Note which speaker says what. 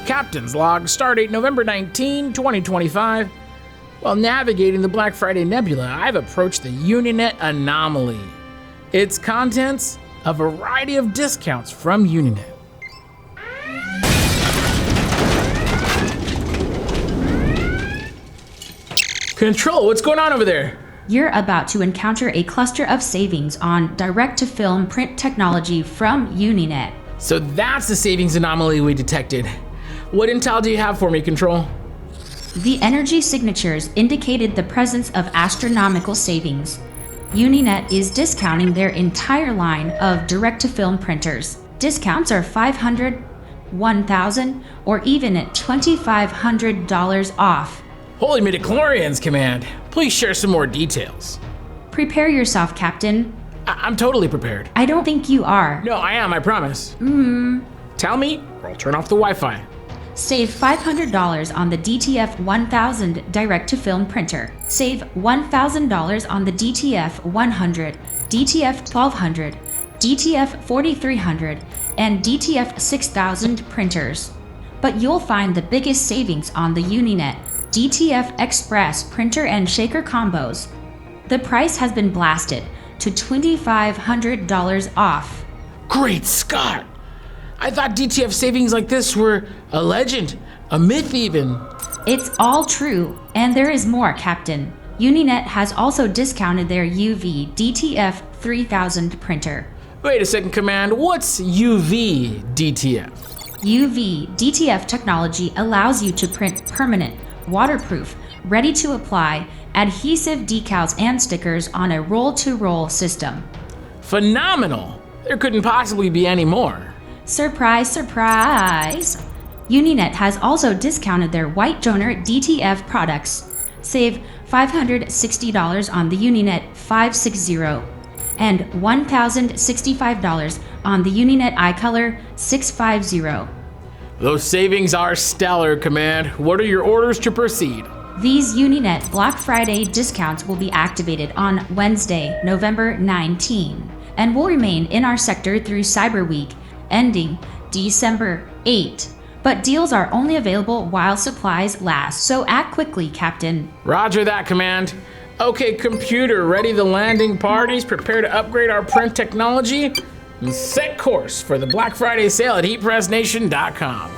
Speaker 1: Captain's Log, stardate November 19, 2025. While navigating the Black Friday Nebula, I've approached the UNINET Anomaly. Its contents, a variety of discounts from UNINET. Control, what's going on over there?
Speaker 2: You're about to encounter a cluster of savings on direct-to-film print technology from UNINET.
Speaker 1: So that's the savings anomaly we detected. What intel do you have for me, Control?
Speaker 2: The energy signatures indicated the presence of astronomical savings. UNINET is discounting their entire line of direct-to-film printers. Discounts are $500, $1,000, or even at $2,500 off.
Speaker 1: Holy midichlorians, Command. Please share some more details.
Speaker 2: Prepare yourself, Captain.
Speaker 1: I'm totally prepared.
Speaker 2: I don't think you are.
Speaker 1: No, I am, I promise. Tell me, or I'll turn off the Wi-Fi.
Speaker 2: Save $500 on the DTF 1000 direct-to-film printer. Save $1,000 on the DTF 100, DTF 1200, DTF 4300, and DTF 6000 printers. But you'll find the biggest savings on the UNINET DTF XPRESS printer and shaker combos. The price has been blasted to $2,500 off.
Speaker 1: Great Scott! I thought DTF savings like this were a legend, a myth even.
Speaker 2: It's all true, and there is more, Captain. UNINET has also discounted their UV DTF 3000 printer.
Speaker 1: Wait a second, Command, what's UV DTF?
Speaker 2: UV DTF technology allows you to print permanent, waterproof, ready-to-apply, adhesive decals and stickers on a roll-to-roll system.
Speaker 1: Phenomenal! There couldn't possibly be any more.
Speaker 2: Surprise, surprise! UNINET has also discounted their white toner DTF products. Save $560 on the UNINET 560 and $1,065 on the UNINET iColor 650.
Speaker 1: Those savings are stellar, Command. What are your orders to proceed?
Speaker 2: These UNINET Black Friday discounts will be activated on Wednesday, November 19, and will remain in our sector through Cyber Week, ending December 8. But deals are only available while supplies last, so act quickly, Captain.
Speaker 1: Roger that, Command. Okay, computer, ready the landing parties, prepare to upgrade our print technology, and set course for the Black Friday sale at XPRESSNation.com.